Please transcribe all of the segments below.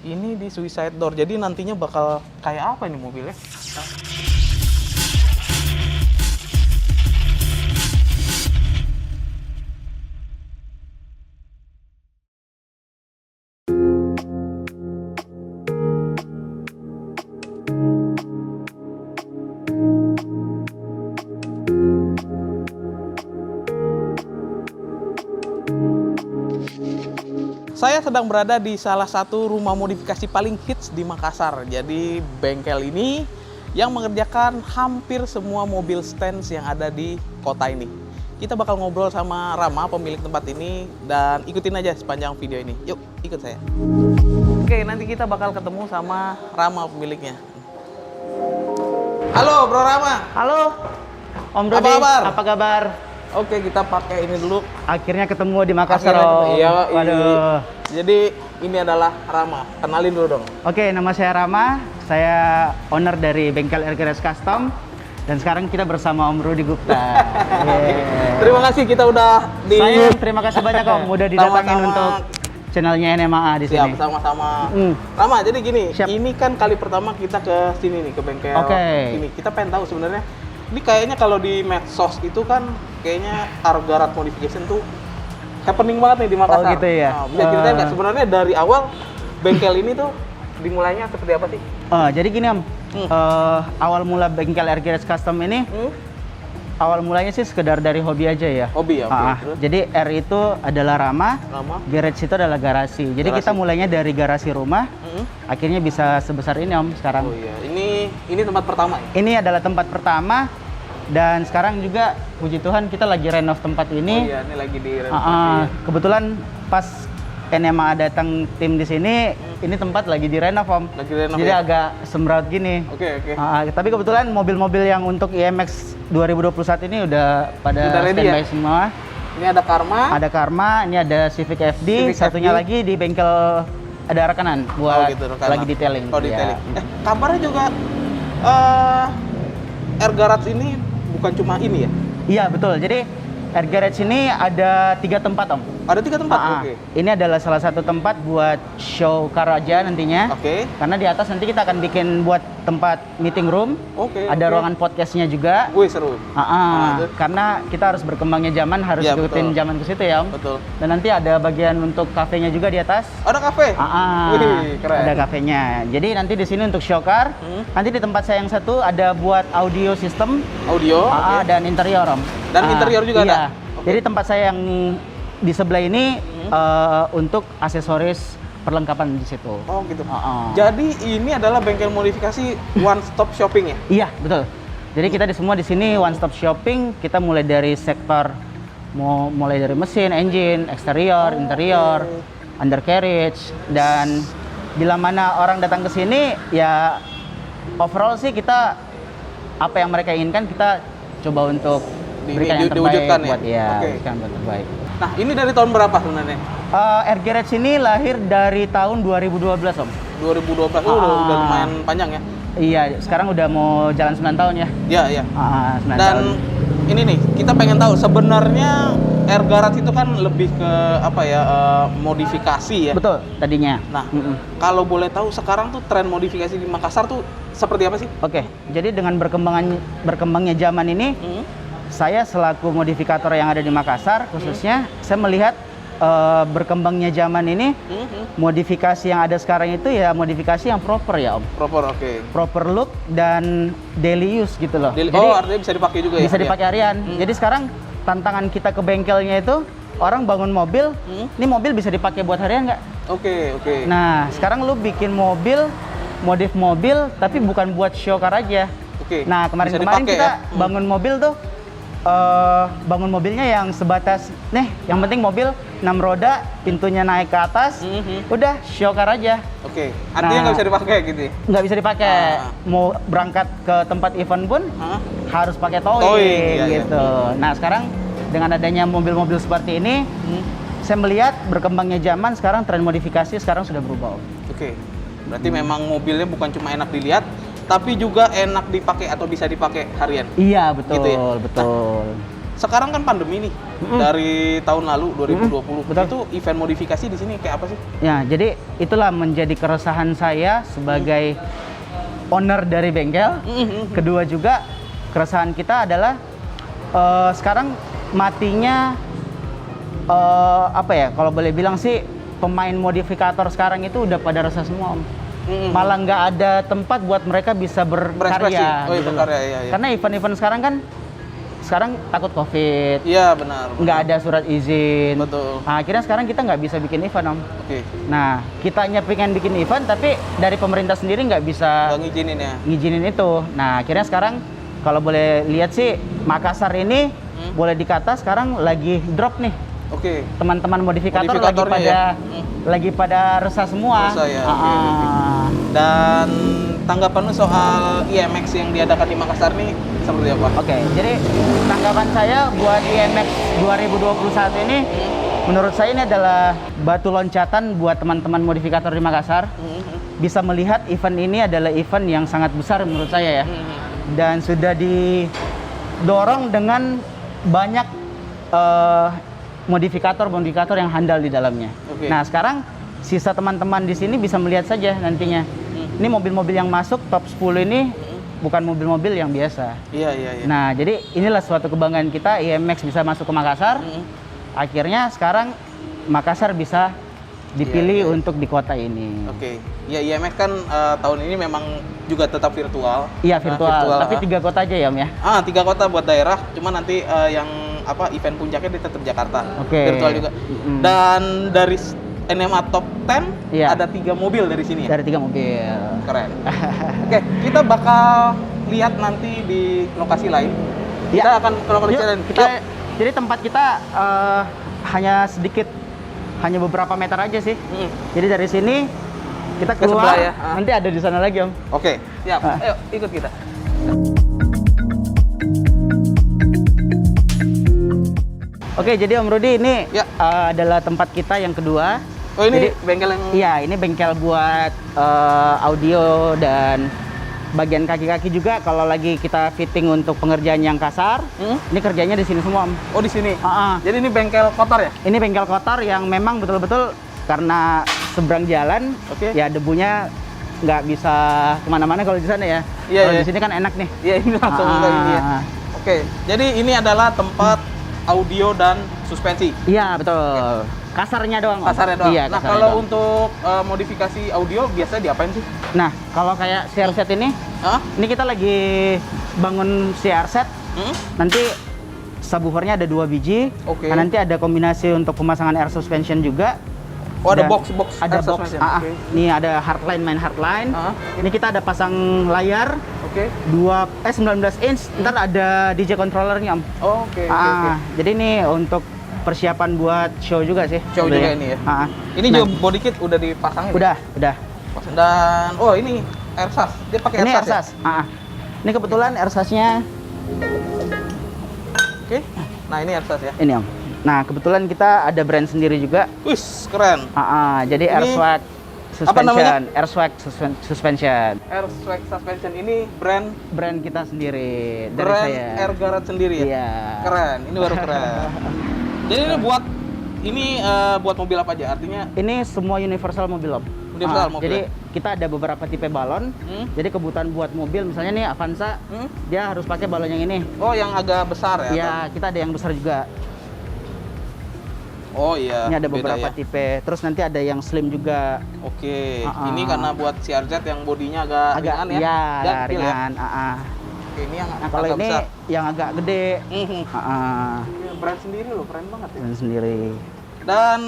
Ini di suicide door. Jadi nantinya bakal kayak apa ini mobilnya? Saya sedang berada di salah satu rumah modifikasi paling hits di Makassar. Jadi bengkel ini yang mengerjakan hampir semua mobil stance yang ada di kota ini. Kita bakal ngobrol sama Rama, pemilik tempat ini, dan ikutin aja sepanjang video ini. Yuk, ikut saya. Oke, nanti kita bakal ketemu sama Rama, pemiliknya. Halo, Bro Rama. Halo, Om Rudi. Apa kabar? Apa kabar? Oke, kita pakai ini dulu. Akhirnya ketemu di Makassar, Akhirnya Om. Iya, Waduh. Jadi ini adalah Rama. Kenalin dulu dong. Oke, nama saya Rama. Saya owner dari bengkel RGRS Custom. Dan sekarang kita bersama Om Rudi Gupta. Yeah. Terima kasih kita udah di. Saya terima kasih banyak Om, udah didatangin Sama-sama. untuk channelnya NMAA di Siap, sini. sama-sama. Hmm. Rama, jadi gini, Siap. ini kan kali pertama kita ke sini nih, ke bengkel Oke. ini. Kita pengen tahu sebenarnya, ini kayaknya kalau di medsos itu kan kayaknya Argarat Modification tuh happening banget nih di Makassar. Oh, gitu ya? Nah, bisa ceritain nggak sebenarnya dari awal bengkel ini tuh dimulainya seperti apa sih? Jadi gini Om, awal mula bengkel RGRS Custom ini, awal mulanya sih sekedar dari hobi aja ya. Hobi ya? Oke. Terus? Jadi R itu adalah Rama, Rama. garage itu adalah garasi. Jadi Garasi. kita mulainya dari garasi rumah, Mm-mm. akhirnya bisa sebesar ini Om sekarang. Oh iya, ini tempat pertama ya? Ini adalah tempat pertama, dan sekarang juga puji Tuhan kita lagi renov tempat Oh ini. iya, ini lagi di renovasi. Kebetulan pas NMA datang tim di sini, ini tempat lagi direnov Om. Lagi renov Jadi ya? agak semraut gini. Oke, oke. Tapi kebetulan mobil-mobil yang untuk IMX 2021 ini udah pada Udah ready standby ya? semua. Ini ada Karma. Ada Karma, ini ada Civic FD, Civic satunya FD. lagi di bengkel ada rekanan buat rekanan. lagi detailing. Oh, detailing. Ya. Kabarnya juga Air Garage ini bukan cuma ini ya? Iya betul. Jadi Air Garage ini ada 3 tempat Om. Ada 3 tempat? Oke. Ini adalah salah satu tempat buat show car aja nantinya. Oke. Karena di atas nanti kita akan bikin buat tempat meeting room. Oke. Ada oke. ruangan podcastnya juga. Wih, seru. Terus? Karena kita harus berkembangnya zaman, harus Iya, ikutin betul. zaman ke situ ya Om. Betul. Dan nanti ada bagian untuk kafenya juga di atas. Ada kafe? Wih, keren. Ada kafenya. Jadi nanti di sini untuk show car. Nanti di tempat saya yang satu ada buat audio system. Audio. Oke. Dan interior Om. Dan interior juga iya. ada? Oke. Jadi tempat saya yang di sebelah ini untuk aksesoris perlengkapan di situ. Oh gitu. Jadi ini adalah bengkel modifikasi one stop shopping ya? Iya betul. Jadi kita semua di sini one stop shopping. Kita mulai dari sektor mulai dari mesin, engine, eksterior, interior, undercarriage, dan bila mana orang datang ke sini ya overall sih kita apa yang mereka inginkan kita coba untuk berikan yang terbaik diwujudkan ya? buat Oke. berikan yang terbaik. Nah, ini dari tahun berapa sebenarnya? Air Garage ini lahir dari tahun 2012 Om. 2012. Udah lumayan panjang ya? Iya, sekarang udah mau jalan 9 tahun ya. Iya, iya. 9 Dan tahun. ini nih, kita pengen tahu sebenarnya Air Garage itu kan lebih ke apa ya? Modifikasi ya. Betul, tadinya. Nah, kalau boleh tahu sekarang tuh tren modifikasi di Makassar tuh seperti apa sih? Oke, jadi dengan berkembangnya zaman ini, saya selaku modifikator yang ada di Makassar khususnya, saya melihat berkembangnya zaman ini, modifikasi yang ada sekarang itu ya modifikasi yang proper ya Om. Proper, oke. Proper look dan daily use gitu loh. Jadi, Jadi artinya bisa dipakai juga ya? bisa dipakai harian. Jadi sekarang tantangan kita ke bengkelnya itu, orang bangun mobil, ini mobil bisa dipakai buat harian nggak? Oke, oke. Nah, sekarang lu bikin mobil, modif mobil, tapi bukan buat show car aja. Oke. Nah, Bisa kemarin dipakai kita ya? bangun mobil tuh, bangun mobilnya yang sebatas, yang penting mobil 6 roda, pintunya naik ke atas, udah show car aja. Oke, artinya nggak bisa dipakai gitu ya? Nggak bisa dipakai. Mau berangkat ke tempat event pun harus pakai towing, Towing, iya, gitu. Nah, sekarang dengan adanya mobil-mobil seperti ini, saya melihat berkembangnya zaman, sekarang tren modifikasi sekarang sudah berubah. Oke, berarti memang mobilnya bukan cuma enak dilihat, tapi juga enak dipakai atau bisa dipakai harian. Iya, betul, Gitu ya? betul. sekarang kan pandemi nih, dari tahun lalu 2020. Betul. Itu event modifikasi di sini kayak apa sih? Ya, jadi itulah menjadi keresahan saya sebagai owner dari bengkel. Kedua juga keresahan kita adalah sekarang matinya apa ya? Kalau boleh bilang sih pemain modifikator sekarang itu udah pada resah semua, Om. Malah nggak ada tempat buat mereka bisa berkarya. Oh, iya, gitu loh. berkarya, iya, iya. Karena event-event sekarang kan takut COVID, Iya, benar. nggak ada surat izin. Betul. Nah, akhirnya sekarang kita nggak bisa bikin event, Om. Oke. Nah, kitanya pengen bikin event, tapi dari pemerintah sendiri nggak bisa Nggak ngizinin ya? ngizinin itu. Nah, akhirnya sekarang kalau boleh lihat sih, Makassar ini boleh dikata sekarang lagi drop nih. Oke. Teman-teman modifikator lagi Modifikatornya pada lagi pada resah semua. Resah ya, oke, oke. Dan tanggapan lu soal IMX yang diadakan di Makassar nih seperti apa? Oke, jadi tanggapan saya buat IMX 2021 ini, menurut saya ini adalah batu loncatan buat teman-teman modifikator di Makassar. Bisa melihat event ini adalah event yang sangat besar menurut saya ya. Dan sudah didorong dengan banyak modifikator yang handal di dalamnya. Oke. Nah, sekarang sisa teman-teman di sini bisa melihat saja nantinya. Ini mobil-mobil yang masuk top 10 ini bukan mobil-mobil yang biasa. Iya, iya, iya. Nah, jadi inilah suatu kebanggaan kita, IMX bisa masuk ke Makassar. Akhirnya sekarang Makassar bisa dipilih untuk di kota ini. Oke. Ya, IMX kan tahun ini memang juga tetap virtual. Iya, virtual. Tapi 3 kota aja ya, Om ya. 3 kota buat daerah, cuma nanti yang event puncaknya di tetap Jakarta. Oke. Virtual juga. Dan dari NMA Top 10 Iya. ada 3 mobil dari sini ya. Dari 3 mobil. Keren. Oke, kita bakal lihat nanti di lokasi lain. Kita Ya. akan ke lokasi Yuk, lain. jadi tempat kita hanya sedikit, hanya beberapa meter aja sih. Jadi dari sini kita Ke keluar, sebelah ya. nanti ada di sana lagi, Om. Oke, siap. Ayo ikut kita. Oke, jadi Om Rudi ini Ya. adalah tempat kita yang kedua. Oh, ini Jadi, bengkel yang Iya, ini bengkel buat audio dan bagian kaki-kaki juga. Kalau lagi kita fitting untuk pengerjaan yang kasar, ini kerjanya di sini semua, Om. Oh, di sini. Ah, Jadi ini bengkel kotor ya? Ini bengkel kotor yang memang betul-betul karena seberang jalan, Oke. ya debunya nggak bisa kemana-mana kalau di sana ya. Iya, Kalau iya. di sini kan enak nih. Iya, ini langsung ke ini ya. Oke, jadi ini adalah tempat audio dan suspensi. Iya, betul. Kasarnya doang, Om. Kasarnya doang. Iya, Nah, kasarnya kalau doang. untuk modifikasi audio biasanya diapain sih? Nah, kalau kayak CR set ini kita lagi bangun CR set. Nanti subwoofernya ada 2 biji. Oke. Nah, nanti ada kombinasi untuk pemasangan air suspension juga. Oh, ada Dan box ada air box. suspension. Oke. Ini ada hardline, main hardline. Ini kita ada pasang layar Oke. 19 inch. Ntar ada DJ controllernya, Om. Oh, oke. Jadi ini untuk persiapan buat show juga sih. Show juga sebenarnya. ini ya. Nah, Ini juga body kit udah dipasang ya? udah. Dan ini airsas. Dia pakai Ini airsas. airsas. Ini kebetulan airsasnya Oke. Nah, ini airsas ya. ini, Om. Nah, kebetulan kita ada brand sendiri juga. Wih, keren. Jadi Ini Airswag apa namanya? suspension, Airswag suspension. Airswag suspension ini brand Kita sendiri dari brand saya. Air Garage sendiri ya? Iya. Keren, ini baru keren. Jadi ini buat mobil apa aja? Artinya Ini semua universal mobil, Om. Universal mobil Jadi ya? kita ada beberapa tipe balon. Jadi kebutuhan buat mobil, misalnya nih Avanza, dia harus pakai balon yang ini. Oh, yang agak besar ya? Ya, kita ada yang besar juga. Oh iya. Ini ada beda beberapa ya? tipe. Terus nanti ada yang slim juga. Oke. Ini karena buat CRZ yang bodinya agak ringan ya? Iya, Dia kecil ya? ringan. Oke, ini yang Nah, kalau agak ini besar. yang agak gede. Ini brand sendiri loh, keren banget ya. Dan sendiri. Dan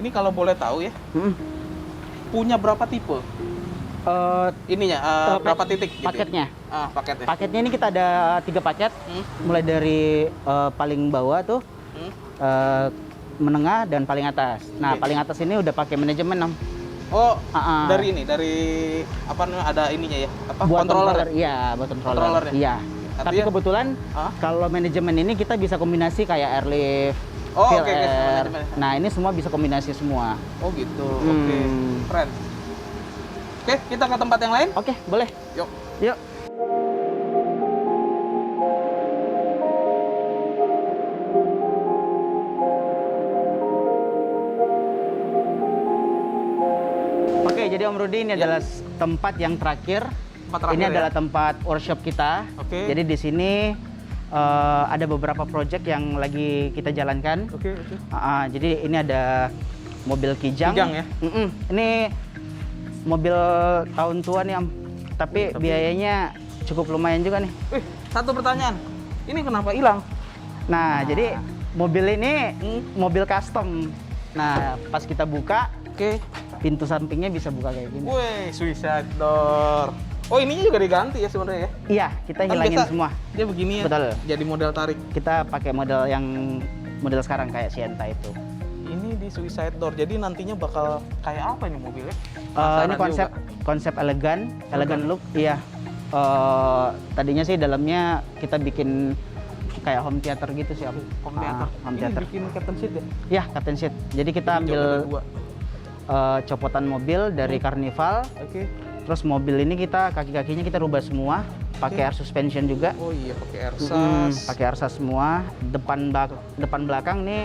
ini kalau boleh tahu ya, punya berapa tipe? Ininya berapa titik gitu? Paketnya. Paketnya. Paketnya ini kita ada 3 paket. Mulai dari paling bawah tuh, menengah dan paling atas. Nah, paling atas ini udah pakai manajemen, Om. Oh, dari apa namanya, ada ininya ya? Apa? Buat Controller. Iya, buat controller. Controllernya? Iya. Tapi Artinya- kebetulan kalau manajemen ini kita bisa kombinasi kayak airlift, Oh, fuel oke, air. manajemen. Nah, ini semua bisa kombinasi semua. Oh gitu. Oke. Keren. Oke, kita ke tempat yang lain. Oke, boleh. Yuk. Yuk. Oke, jadi Om Rudi ini adalah tempat yang terakhir. Tempat terakhir Ini ya? adalah tempat workshop kita. Oke. Jadi di sini ada beberapa project yang lagi kita jalankan. Oke. Jadi ini ada mobil Kijang. Kijang ya? Ini mobil tahun tua nih Om. Tapi biayanya cukup lumayan juga nih. Satu pertanyaan. Ini kenapa hilang? Nah, jadi mobil ini mobil custom. Nah, pas kita buka, Oke. pintu sampingnya bisa buka kayak gini. Wih, suicide door. Oh, ininya juga diganti ya sebenarnya ya? Iya, kita Kan hilangin biasa semua. Dia begini ya? Betul. Jadi model tarik. Kita pakai model yang model sekarang kayak Sienta itu. Ini di suicide door. Jadi nantinya bakal kayak apa ini mobilnya? Ini Penasaran konsep juga. elegan look. Iya. Tadinya sih dalamnya kita bikin kayak home theater gitu sih Om. Home theater. Home Ini theater. bikin curtain seat ya? Ya, curtain seat. Jadi kita Ini jauh ambil dari dua. copotan mobil dari Carnival. Oke. Terus mobil ini kita kaki-kakinya kita rubah semua, pakai air suspension juga. Oh iya, pakai ersas. Pakai air SAS semua. Depan belakang nih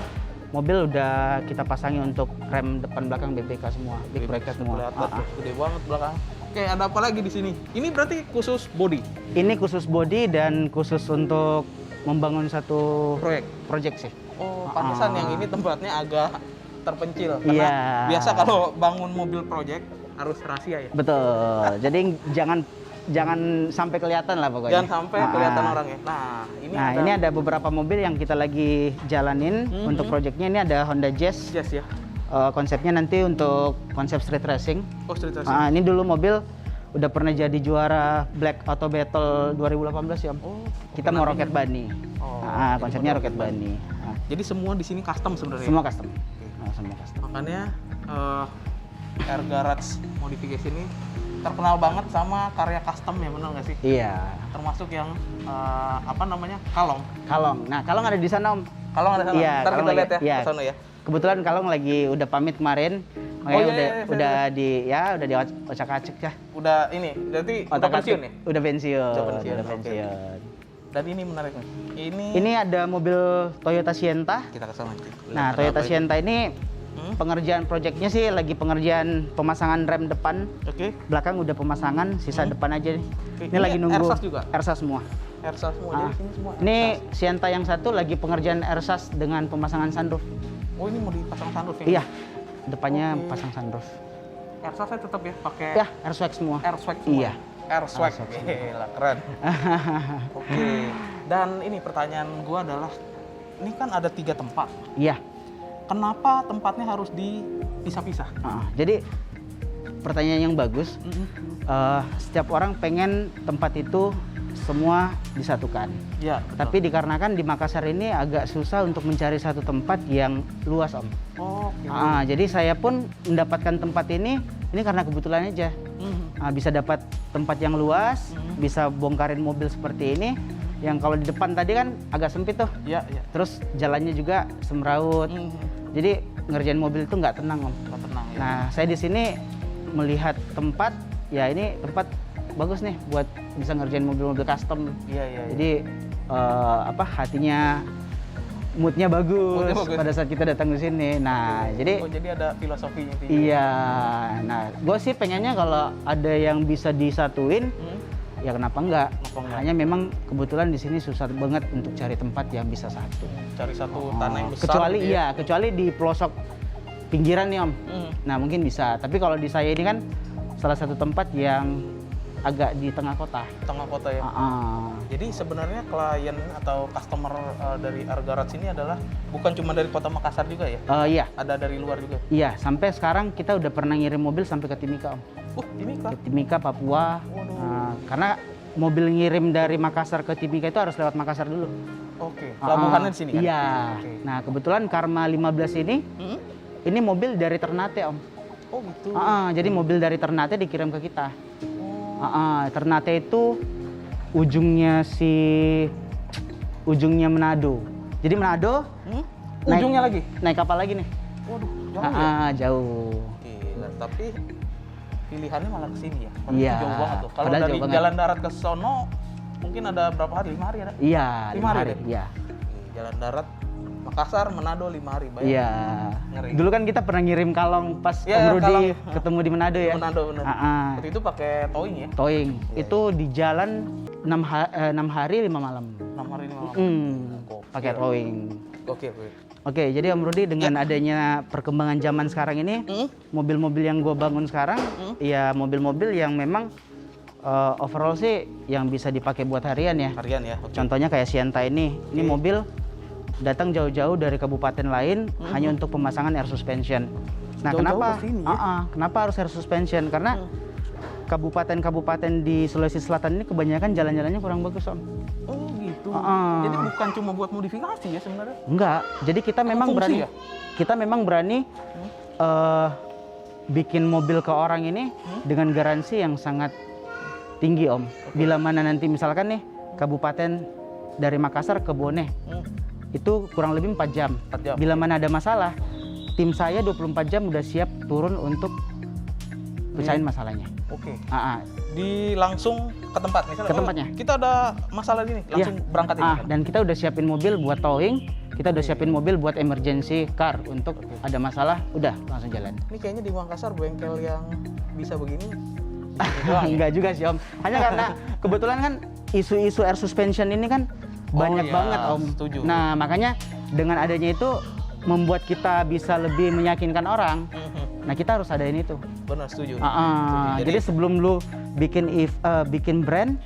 mobil udah kita pasangi untuk rem depan belakang BBK semua, big brake semua. Kelihatan tuh, gede banget belakang. Oke, ada apa lagi di sini? Ini berarti khusus body Ini khusus body dan khusus untuk membangun satu proyek. project sih. Oh, pantesan yang ini tempatnya agak terpencil. Iya. Karena biasa kalau bangun mobil project harus rahasia ya. Betul. Jadi jangan sampai kelihatan lah pokoknya. Jangan sampai kelihatan orang ya. Nah, ini ada beberapa mobil yang kita lagi jalanin untuk projectnya. Ini ada Honda Jazz. Jazz ya. Konsepnya nanti untuk konsep street racing. Oh, street racing. Ini dulu mobil udah pernah jadi juara Black Auto Battle 2018 ya Om. Oh, Kita mau Rocket Bunny. Oh, Konsepnya jadi Rocket Bunny. Jadi semua di sini custom sebenarnya. Semua custom. Semua custom. Makanya Air Garage Modification ini terkenal banget sama karya custom ya, benar nggak sih? Iya. Termasuk yang apa namanya, kalong. Nah, Kalong ada di sana Om. Kalong ada sana. Iya, Ntar kita Kalong lihat ya, iya. ke sana ya. Kebetulan Kalong lagi udah pamit kemarin, makanya iya, udah di ocak-acik ya. Udah ini, berarti udah pensiun ya? Udah pensiun. Udah pensiun, Udah oke. pensiun. Dan ini menarik nih. Ini ada mobil Toyota Sienta. Kita ke sana. Nah, Toyota Sienta ini pengerjaan proyeknya sih lagi pengerjaan pemasangan rem depan. Oke. Belakang udah pemasangan, sisa depan aja nih. Oke, Ini ini lagi nunggu Airsas juga? Airsas semua. Airsas semua, jadi sini semua Ini Airsas. Sienta yang satu lagi pengerjaan Airsas dengan pemasangan sunroof. Oh, ini mau dipasang sunroof ya? Iya, depannya Oke. pasang sunroof. Airsasnya tetap ya, pakai Ya, airswag semua. airswag semua? Iya. Airswag, gila keren. Oke, dan ini pertanyaan gua adalah, ini kan ada 3 tempat. Iya. Kenapa tempatnya harus dipisah-pisah? Jadi pertanyaan yang bagus. Setiap orang pengen tempat itu semua disatukan. Iya, betul. Tapi dikarenakan di Makassar ini agak susah untuk mencari satu tempat yang luas Om. Oh, oke. Jadi saya pun mendapatkan tempat ini karena kebetulan aja. Bisa dapat tempat yang luas, bisa bongkarin mobil seperti ini. Yang kalau di depan tadi kan agak sempit tuh. Iya, iya. Terus jalannya juga semraut. Jadi ngerjain mobil itu nggak tenang Om. Nggak tenang ya. Nah, saya di sini melihat tempat, ya ini tempat bagus nih buat bisa ngerjain mobil-mobil custom. Iya, iya. Jadi hatinya moodnya bagus, pada saat kita datang ke sini. Nah, jadi ada filosofinya itu. iya. Nah, gue sih pengennya kalau ada yang bisa disatuin, ya kenapa enggak? Hanya memang kebetulan di sini susah banget untuk cari tempat yang bisa satu. Cari satu tanah yang besar. Kecuali gitu ya. kecuali di pelosok pinggiran nih Om. Nah, mungkin bisa. Tapi kalau di saya ini kan salah satu tempat yang agak di tengah kota. Tengah kota ya. Jadi sebenarnya klien atau customer dari Air Garage ini adalah bukan cuma dari kota Makassar juga ya? Iya. Ada dari luar juga? Iya, sampai sekarang kita udah pernah ngirim mobil sampai ke Timika Om. Timika? Ke Timika, Papua. Karena mobil ngirim dari Makassar ke Timika itu harus lewat Makassar dulu. Oke, pelabuhannya di sini kan? Iya. Oke. Nah, kebetulan Karma 15 ini mobil dari Ternate Om. Oh gitu? Jadi mobil dari Ternate dikirim ke kita. Ternate itu ujungnya Manado. Jadi Manado ujungnya lagi? Naik kapal lagi nih. Waduh, jauh ya? Jauh. Gila, tapi pilihannya malah ke sini ya? Iya. Jauh banget tuh. Kalau Padahal dari jauh banget. jalan darat ke sono mungkin ada berapa hari? 5 hari ada? Iya, 5 hari deh? Iya. Jalan darat Makassar, Manado 5 hari. Bayang. Iya. Ngeri. Dulu kan kita pernah ngirim kalong pas Iya, Om Rudi kalong. ketemu di Manado ya. Manado bener. Waktu itu pakai towing ya? Towing. Iya, Itu di jalan 6 hari 5 malam. 6 hari 5 malam. Gokil. Pakai towing. Oke. Oke, jadi Om Rudi dengan adanya perkembangan zaman sekarang ini, mobil-mobil yang gue bangun sekarang, ya mobil-mobil yang memang overall sih yang bisa dipakai buat harian ya. Harian ya. Oke. Contohnya kayak Sienta ini mobil datang jauh-jauh dari kabupaten lain hanya untuk pemasangan air suspension. Nah, Jauh-jauh kenapa? ke sini ya? Kenapa harus air suspension? Karena kabupaten-kabupaten di Sulawesi Selatan ini kebanyakan jalan-jalannya kurang bagus, Om. Oh gitu. Jadi bukan cuma buat modifikasi ya sebenarnya? Enggak. Jadi kita memang fungsi berani. ya? Kita memang berani bikin mobil ke orang ini dengan garansi yang sangat tinggi, Om. Bila mana nanti misalkan nih kabupaten dari Makassar ke Bone itu kurang lebih 4 jam. 4 jam. Bila mana ada masalah, tim saya 24 jam udah siap turun untuk pecahin masalahnya. Oke. Di Langsung ke tempat misalnya. Ke tempatnya. Kita ada masalah ini, langsung berangkat ini. Dan kita udah siapin mobil buat towing, kita udah siapin mobil buat emergency car untuk ada masalah, udah langsung jalan. Ini kayaknya di Makassar bengkel yang bisa begini. Enggak juga sih, Om. Hanya karena kebetulan kan isu-isu air suspension ini kan banyak iya, banget, Om. setuju. Nah, makanya dengan adanya itu membuat kita bisa lebih meyakinkan orang. Nah, kita harus adain itu. Benar, setuju. Jadi sebelum lu bikin brand,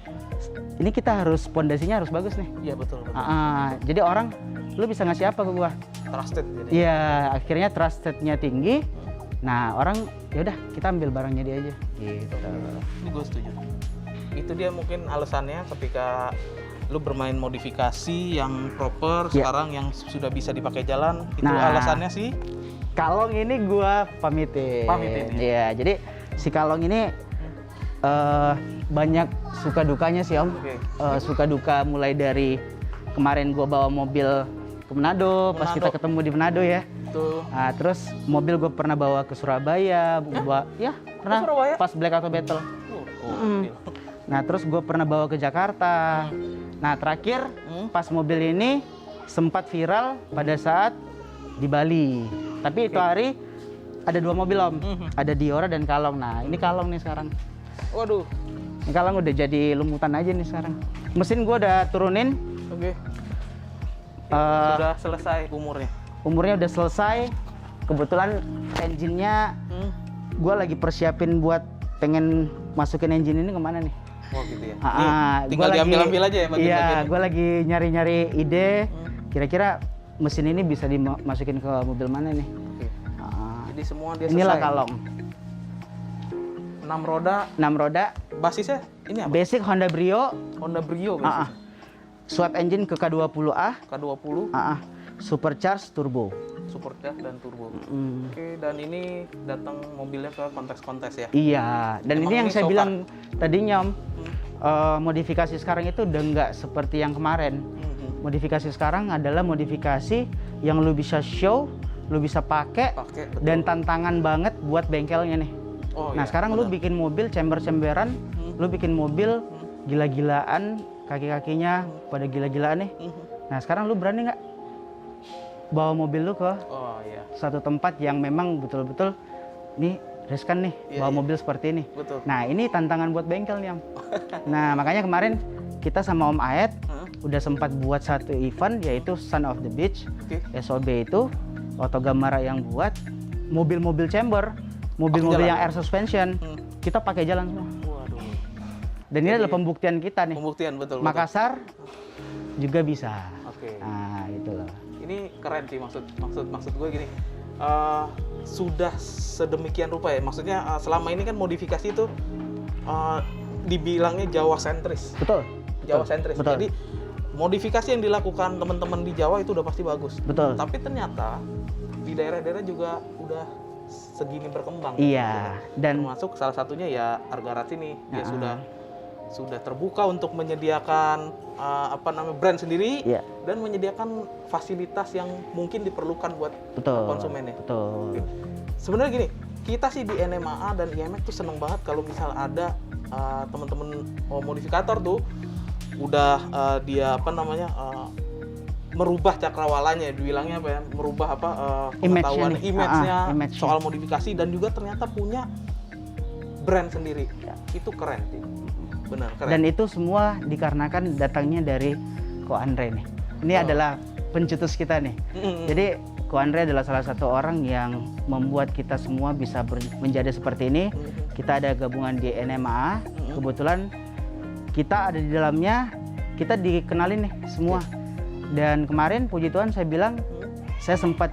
ini kita harus pondasinya harus bagus nih. Iya, betul. Jadi orang, lu bisa ngasih apa ke gua? Trusted jadi. Iya, akhirnya trusted-nya tinggi. Nah, orang ya udah kita ambil barangnya dia aja. Gitu. Ini gue setuju. Itu dia mungkin alasannya ketika lu bermain modifikasi yang proper sekarang yang sudah bisa dipakai jalan, itu alasannya sih. Kalong ini gua pamitin. Iya, jadi si Kalong ini banyak suka dukanya sih, Om. Suka duka mulai dari kemarin gua bawa mobil ke Manado, pas kita ketemu di Manado ya. Tuh. Nah, terus mobil gue pernah bawa ke Surabaya, pernah Surabaya? pas Black Auto Battle. Nah, terus gue pernah bawa ke Jakarta. Nah, terakhir pas mobil ini sempat viral pada saat di Bali. Tapi itu hari ada 2 mobil, Om. Ada Diora dan Kalong. Nah, ini Kalong nih sekarang. Waduh. Ini Kalong udah jadi lumutan aja nih sekarang. Mesin gue udah turunin. Oke. Sudah selesai umurnya. Umurnya udah selesai. Kebetulan engine-nya gue lagi persiapin buat pengen masukin engine ini kemana nih. Oh gitu ya. Tinggal diambil-ambil aja ya bagian-bagian. Iya, gue lagi nyari-nyari ide. Kira-kira mesin ini bisa dimasukin ke mobil mana nih? Oke. Jadi semua dia Inilah selesai. Kalong. 6 roda. Basisnya ini apa? Basic Honda Brio. Honda Brio basisnya. Swap engine ke K20A. K20. Supercharged turbo. Supercharged dan turbo. Oke, dan ini datang mobilnya ke kontes-kontes ya? Iya, dan ini yang saya bilang tadinya, Om, modifikasi sekarang itu udah nggak seperti yang kemarin. Modifikasi sekarang adalah modifikasi yang lu bisa show, lu bisa pakai, dan tantangan banget buat bengkelnya nih. Nah, sekarang lu bikin mobil chamber-chamberan, lu bikin mobil gila-gilaan, kaki-kakinya pada gila-gilaan nih. Nah, sekarang lu berani nggak bawa mobil lu ke satu tempat yang memang betul-betul nih riskan nih, bawa mobil seperti ini. Betul. Nah, ini tantangan buat bengkel nih, Om. Nah, makanya kemarin kita sama Om Aed udah sempat buat satu event, yaitu Son of the Beach. SOB itu Otogamara yang buat mobil-mobil chamber, mobil-mobil yang air suspension, kita pakai jalan semua. Waduh. Dan ini adalah pembuktian kita nih. Pembuktian, betul. Makassar juga bisa. Oke. Nah, itu loh. Ini keren sih, maksud gue gini. Sudah sedemikian rupa ya. Maksudnya selama ini kan modifikasi itu dibilangnya Jawa sentris. Betul. Jawa sentris. Betul. Jadi modifikasi yang dilakukan teman-teman di Jawa itu udah pasti bagus. Betul. Tapi ternyata di daerah-daerah juga udah segini berkembang. Iya. Dan termasuk salah satunya ya Argarat ini, dia sudah terbuka untuk menyediakan brand sendiri dan menyediakan fasilitas yang mungkin diperlukan buat konsumennya. Betul. Sebenarnya gini, kita sih di NMAA dan IMX tuh seneng banget kalau misal ada teman-teman modifikator tuh udah dia merubah cakrawalanya, dibilangnya apa ya, merubah apa pengetahuan, Image-nya nih. image-nya Image-nya. soal modifikasi, dan juga ternyata punya brand sendiri. Ya. Itu keren sih, benar keren. Dan itu semua dikarenakan datangnya dari Ko Andre nih. Ini adalah pencetus kita nih. Jadi Ko Andre adalah salah satu orang yang membuat kita semua bisa menjadi seperti ini. Kita ada gabungan di NMA, kebetulan kita ada di dalamnya, kita dikenalin nih semua. Dan kemarin puji Tuhan saya bilang, saya sempat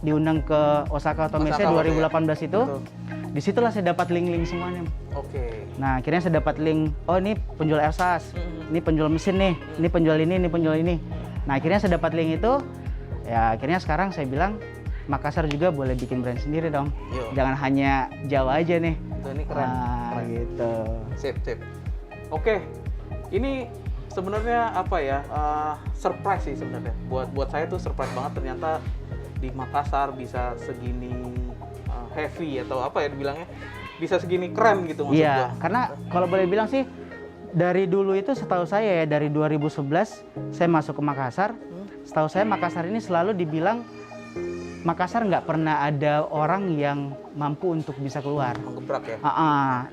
diundang ke Osaka Automation Osaka, 2018 itu. Betul. Disitulah saya dapat link-link semuanya. Oke. Nah, akhirnya saya dapat link, oh ini penjual ersas, ini penjual mesin nih, ini penjual ini penjual ini. Nah, akhirnya saya dapat link itu, ya akhirnya sekarang saya bilang, Makassar juga boleh bikin brand sendiri dong. Yo. Jangan hanya Jawa aja nih. Itu ini keren. Nah, Keren. gitu. Sip. Oke, ini sebenarnya apa ya, surprise sih sebenarnya. Buat saya tuh surprise banget, ternyata di Makassar bisa segini heavy atau apa ya dibilangnya, bisa segini keren gitu maksud Iya, gua. karena kalau boleh bilang sih, dari dulu itu setahu saya ya, dari 2011 saya masuk ke Makassar, setahu saya Makassar ini selalu dibilang, Makassar nggak pernah ada orang yang mampu untuk bisa keluar. Menggebrak ya.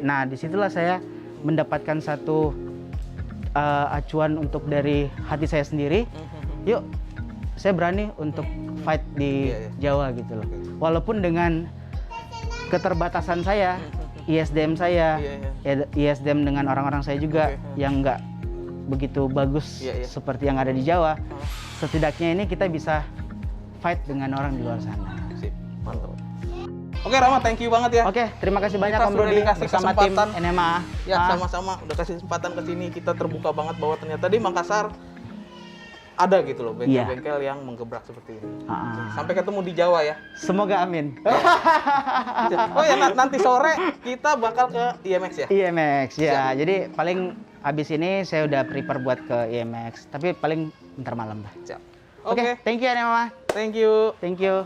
Nah, disitulah saya mendapatkan satu acuan untuk dari hati saya sendiri. Yuk, saya berani untuk fight di Jawa gitu loh. Walaupun dengan keterbatasan saya, ISDM saya, ISDM dengan orang-orang saya juga yang nggak begitu bagus seperti yang ada di Jawa. Setidaknya ini kita bisa fight dengan orang di luar sana. Sip, mantap. Oke Rama, thank you banget ya. Oke, terima kasih banyak Kita Om sudah Rudi dikasih bersama tim kesempatan. NMA. Ya, sama-sama udah kasih kesempatan ke sini. Kita terbuka banget bahwa ternyata di Makassar ada gitu loh bengkel-bengkel yang menggebrak seperti ini. Sampai ketemu di Jawa ya. Semoga amin. Oh ya, nanti sore kita bakal ke IMX ya. IMX ya. Jadi paling habis ini saya udah prepare buat ke IMX, tapi paling ntar malam lah. Siap. Oke, thank you NMA. Thank you. Thank you.